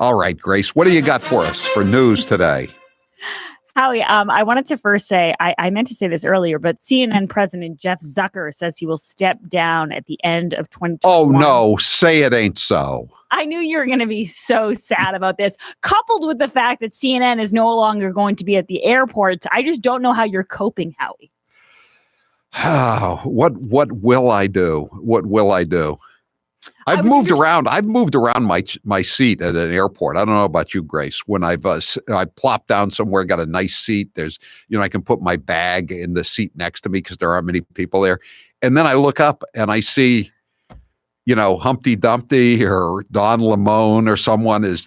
All right, Grace, what do you got for us for news today? Howie, I wanted to first say, I meant to say this earlier, but CNN President Jeff Zucker says he will step down at the end of 2021. Oh, no, say it ain't so. I knew you were going to be so sad about this, coupled with the fact that CNN is no longer going to be at the airport. I just don't know how you're coping, Howie. What will I do? What will I do? I've moved around my seat at an airport. I don't know about you, Grace. When I plop down somewhere, got a nice seat. There's, I can put my bag in the seat next to me because there aren't many people there. And then I look up and I see, Humpty Dumpty or Don Lemon or someone is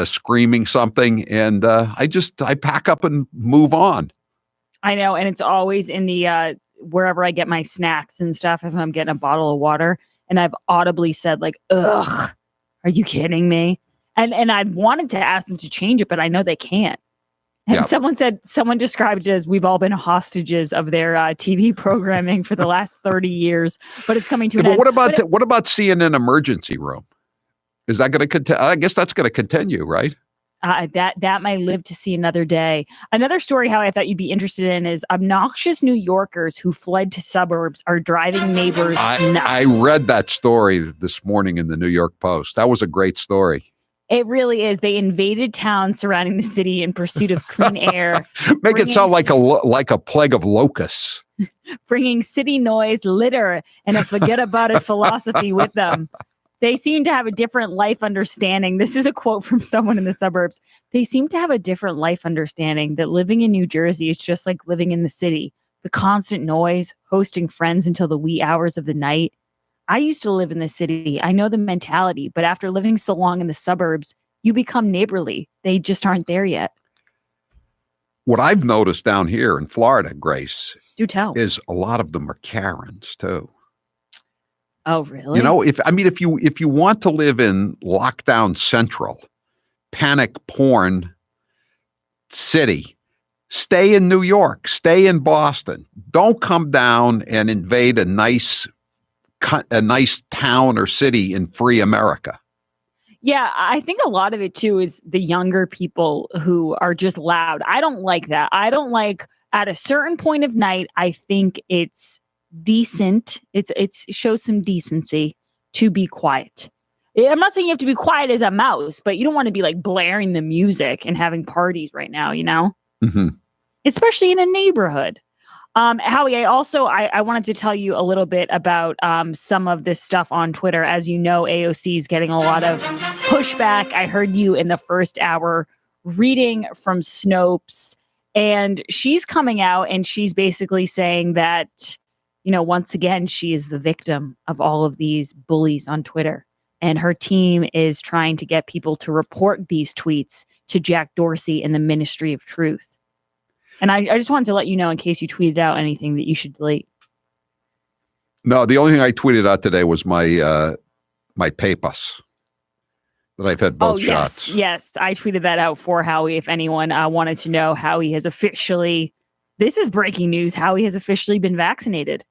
screaming something, and I pack up and move on. I know, and it's always in the wherever I get my snacks and stuff. If I'm getting a bottle of water. And I've audibly said, like, ugh, are you kidding me? And I've wanted to ask them to change it, but I know they can't. And someone described it as we've all been hostages of their TV programming for the last 30 years, but it's coming to an end. What about CNN emergency room? Is that going to continue? I guess that's going to continue, right? That might live to see another day. Another story, how I thought you'd be interested in, is obnoxious New Yorkers who fled to suburbs are driving neighbors nuts. I read that story this morning in the New York Post. That was a great story. It really is. They invaded towns surrounding the city in pursuit of clean air. Make it sound like a plague of locusts. Bringing city noise, litter, and a forget about it philosophy with them. They seem to have a different life understanding. This is a quote from someone in the suburbs. They seem to have a different life understanding that living in New Jersey is just like living in the city. The constant noise, hosting friends until the wee hours of the night. I used to live in the city. I know the mentality, but after living so long in the suburbs, you become neighborly. They just aren't there yet. What I've noticed down here in Florida, Grace, do tell, is a lot of them are Karens too. Oh, really? If you want to live in lockdown central, panic porn city, stay in New York, stay in Boston. Don't come down and invade a nice town or city in free America. Yeah, I think a lot of it too is the younger people who are just loud. I don't like that. I don't like at a certain point of night. I think it's decent. It shows some decency to be quiet. I'm not saying you have to be quiet as a mouse, but you don't want to be like blaring the music and having parties right now, mm-hmm. Especially in a neighborhood. Howie, I wanted to tell you a little bit about some of this stuff on Twitter. As you know, AOC is getting a lot of pushback. I heard you in the first hour reading from Snopes, and she's coming out and she's basically saying that, once again, she is the victim of all of these bullies on Twitter. And her team is trying to get people to report these tweets to Jack Dorsey and the Ministry of Truth. And I just wanted to let you know, in case you tweeted out anything, that you should delete. No, the only thing I tweeted out today was my papers that I've had both shots. Yes, I tweeted that out for Howie. If anyone wanted to know, Howie has officially, this is breaking news, Howie has officially been vaccinated.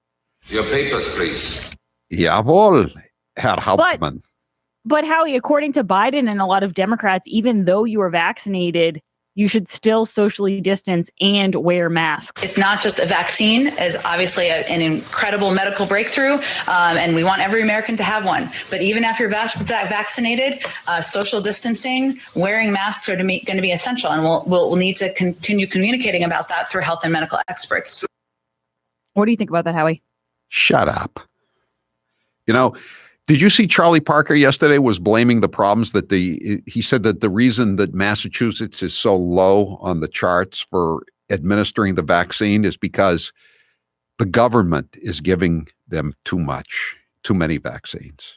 Your papers, please. Jawohl, Herr Hauptmann. But Howie, according to Biden and a lot of Democrats, even though you are vaccinated, you should still socially distance and wear masks. It's not just a vaccine, as obviously an incredible medical breakthrough, and we want every American to have one. But even after you're vaccinated, social distancing, wearing masks are going to be essential, and we'll need to continue communicating about that through health and medical experts. What do you think about that, Howie? Shut up. Did you see Charlie Parker yesterday was blaming the problems that he said that the reason that Massachusetts is so low on the charts for administering the vaccine is because the government is giving them too many vaccines.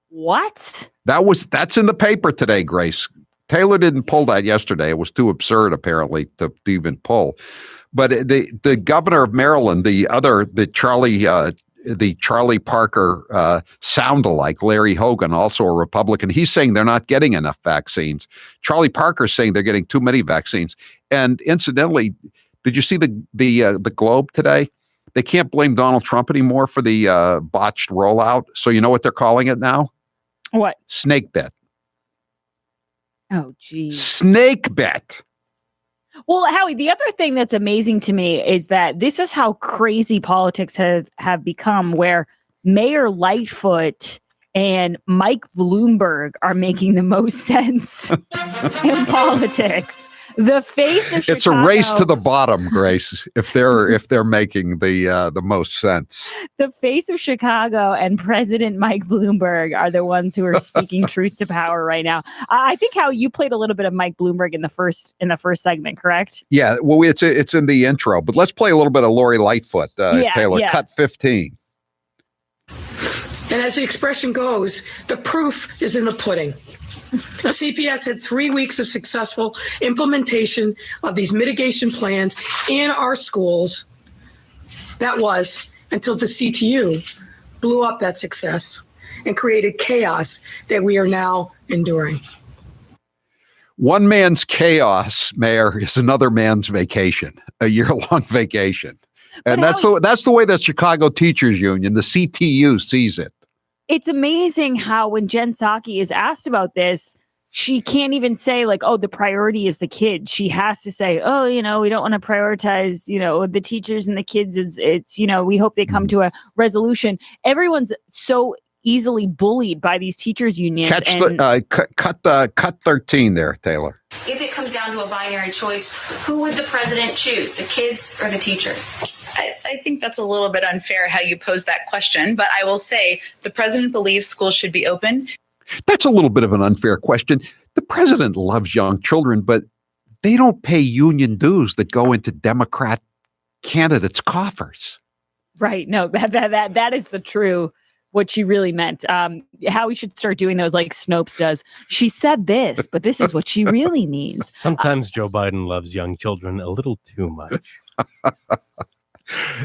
What? That's in the paper today, Grace. Taylor didn't pull that yesterday. It was too absurd, apparently, to even pull. But the governor of Maryland, the Charlie Parker sound-alike, Larry Hogan, also a Republican, he's saying they're not getting enough vaccines. Charlie Parker's saying they're getting too many vaccines. And incidentally, did you see the Globe today? They can't blame Donald Trump anymore for the botched rollout. So you know what they're calling it now? What? Snake bit. Oh, geez. Snake bit. Well, Howie, the other thing that's amazing to me is that this is how crazy politics have become, where Mayor Lightfoot and Mike Bloomberg are making the most sense in politics. The face of Chicago. It's a race to the bottom, Grace. If they're making the most sense. The face of Chicago and President Mike Bloomberg are the ones who are speaking truth to power right now. I think how you played a little bit of Mike Bloomberg in the first segment, correct? Yeah. Well, it's in the intro, but let's play a little bit of Lori Lightfoot. Taylor, cut 15. And as the expression goes, the proof is in the pudding. CPS had 3 weeks of successful implementation of these mitigation plans in our schools. That was until the CTU blew up that success and created chaos that we are now enduring. One man's chaos, Mayor, is another man's vacation, a year-long vacation. And that's the way that Chicago Teachers Union, the CTU, sees it. It's amazing how when Jen Psaki is asked about this, she can't even say like, oh, the priority is the kids. She has to say, oh, we don't want to prioritize, the teachers and the kids. We hope they come to a resolution. Everyone's so easily bullied by these teachers unions. Cut 13 there, Taylor. If it comes down to a binary choice, who would the president choose, the kids or the teachers? I think that's a little bit unfair how you pose that question, but I will say the president believes schools should be open. That's a little bit of an unfair question. The president loves young children, but they don't pay union dues that go into Democrat candidates' coffers. Right. No, that is the true what she really meant. How we should start doing those like Snopes does. She said this, but this is what she really means. Sometimes Joe Biden loves young children a little too much.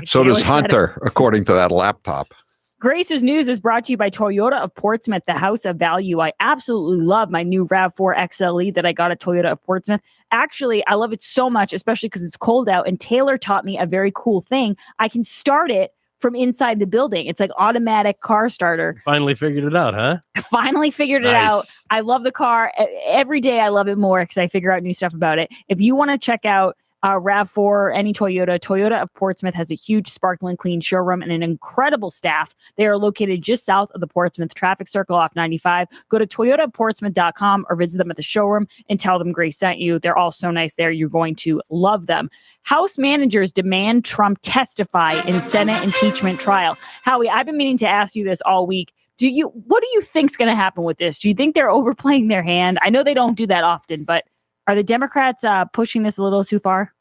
So does Hunter, according to that laptop. Grace's News is brought to you by Toyota of Portsmouth, the house of value. I absolutely love my new RAV4 XLE that I got at Toyota of Portsmouth. Actually, I love it so much, especially because it's cold out. And Taylor taught me a very cool thing. I can start it from inside the building. It's like automatic car starter. Finally figured it out, huh? I finally figured it out. I love the car. Every day I love it more because I figure out new stuff about it. If you want to check out RAV4, any Toyota of Portsmouth has a huge sparkling clean showroom and an incredible staff. They are located just south of the Portsmouth traffic circle off 95. Go to toyotaportsmouth.com or visit them at the showroom and tell them Grace sent you. They're all so nice there. You're going to love them. House managers demand Trump testify in Senate impeachment trial. Howie, I've been meaning to ask you this all week. What do you think's going to happen with this? Do you think they're overplaying their hand? I know they don't do that often, but are the Democrats pushing this a little too far?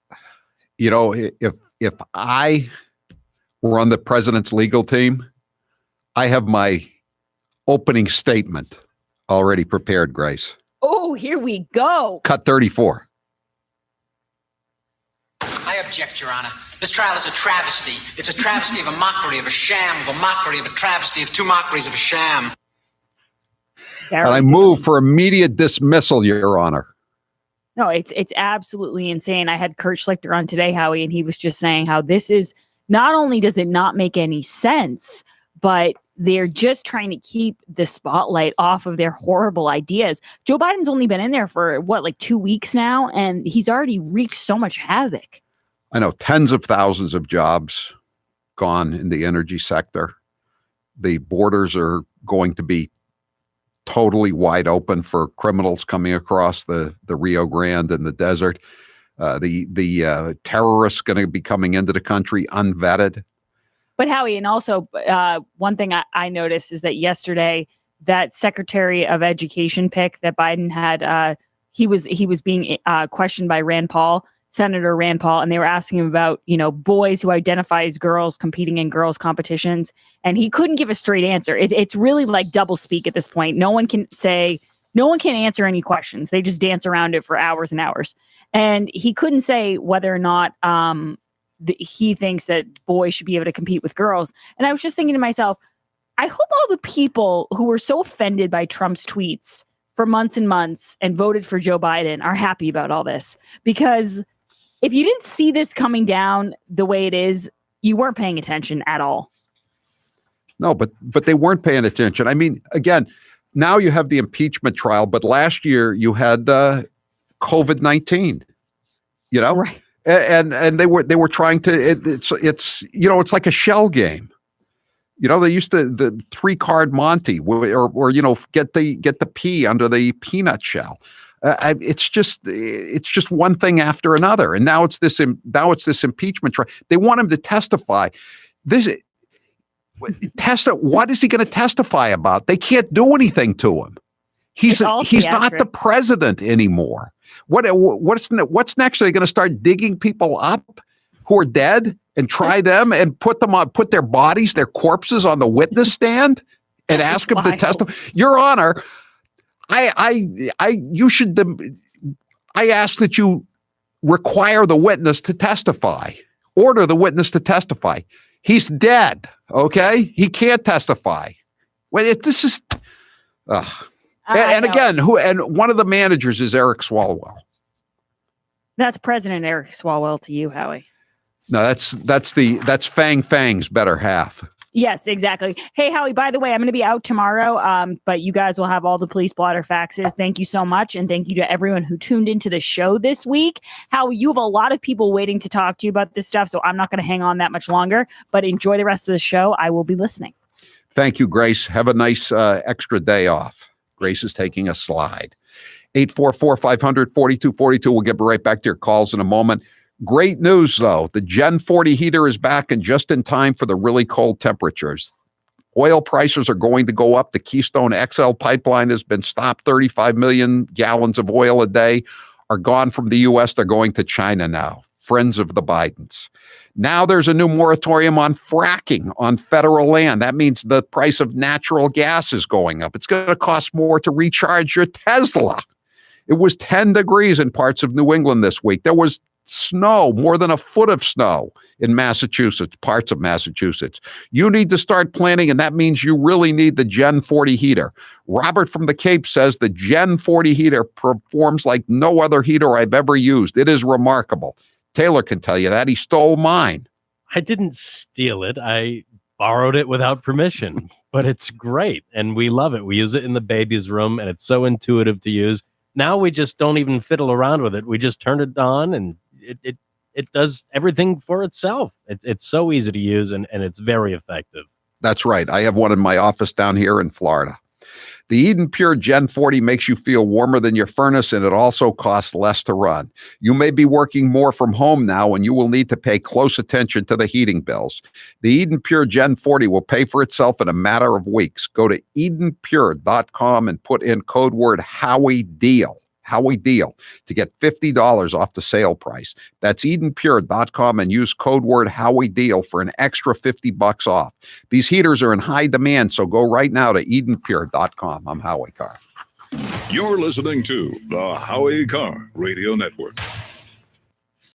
If I were on the president's legal team, I have my opening statement already prepared, Grace. Oh, here we go. Cut 34. I object, Your Honor. This trial is a travesty. It's a travesty of a mockery, of a sham, of a mockery, of a travesty, of two mockeries, of a sham. And I move for immediate dismissal, Your Honor. No, it's absolutely insane. I had Kurt Schlichter on today, Howie, and he was just saying how this is, not only does it not make any sense, but they're just trying to keep the spotlight off of their horrible ideas. Joe Biden's only been in there for 2 weeks now, and he's already wreaked so much havoc. I know, tens of thousands of jobs gone in the energy sector. The borders are going to be totally wide open for criminals coming across the Rio Grande and the desert. The terrorists going to be coming into the country unvetted. But Howie, and also one thing I noticed is that yesterday, that Secretary of Education pick that Biden had, he was being questioned by Senator Rand Paul, and they were asking him about, boys who identify as girls competing in girls competitions. And he couldn't give a straight answer. It's really like double speak at this point. No one can answer any questions. They just dance around it for hours and hours. And he couldn't say whether or not he thinks that boys should be able to compete with girls. And I was just thinking to myself, I hope all the people who were so offended by Trump's tweets for months and months and voted for Joe Biden are happy about all this, because if you didn't see this coming down the way it is, you weren't paying attention at all. No, but they weren't paying attention. I mean, again, now you have the impeachment trial, but last year you had COVID-19. You know, Right. and they were trying to. It's it's like a shell game. You know, they used to the 3-card Monty, or get the pea under the peanut shell. It's just one thing after another, and now it's this impeachment trial. They want him to testify. What is he going to testify about? They can't do anything to him. He's not the president anymore. What's next? Are they going to start digging people up who are dead and try them and put their bodies, their corpses on the witness stand and ask them to testify? Your Honor, I ask that you require the witness to testify. Order the witness to testify. He's dead. Okay, he can't testify. Well, this is. And again, one of the managers is Eric Swalwell. That's President Eric Swalwell to you, Howie. No, that's Fang's better half. Yes, exactly. Hey, Howie, by the way, I'm going to be out tomorrow, but you guys will have all the police blotter faxes. Thank you so much. And thank you to everyone who tuned into the show this week. Howie, you have a lot of people waiting to talk to you about this stuff, so I'm not going to hang on that much longer, but enjoy the rest of the show. I will be listening. Thank you, Grace. Have a nice extra day off. Grace is taking a slide. 844-500-4242. We'll get right back to your calls in a moment. Great news, though. The Gen 40 heater is back and just in time for the really cold temperatures. Oil prices are going to go up. The Keystone XL pipeline has been stopped. 35 million gallons of oil a day are gone from the U.S. They're going to China now. Friends of the Bidens. Now there's a new moratorium on fracking on federal land. That means the price of natural gas is going up. It's going to cost more to recharge your Tesla. It was 10 degrees in parts of New England this week. There was snow, more than a foot of snow in Massachusetts, parts of Massachusetts. You need to start planning, and that means you really need the Gen 40 heater. Robert from the Cape says the Gen 40 heater performs like no other heater I've ever used. It is remarkable. Taylor can tell you that. He stole mine. I didn't steal it. I borrowed it without permission, but it's great. And we love it. We use it in the baby's room, and it's so intuitive to use. Now we just don't even fiddle around with it. We just turn it on, and it does everything for itself. It's so easy to use, and it's very effective. That's right. I have one in my office down here in Florida. The Eden Pure Gen 40 makes you feel warmer than your furnace, and it also costs less to run. You may be working more from home now, and you will need to pay close attention to the heating bills. The Eden Pure Gen 40 will pay for itself in a matter of weeks. Go to EdenPure.com and put in code word HowieDeal to get $50 off the sale price. That's EdenPure.com and use code word HowieDeal for an extra $50 off. These heaters are in high demand, so go right now to EdenPure.com. I'm Howie Carr. You're listening to the Howie Carr Radio Network.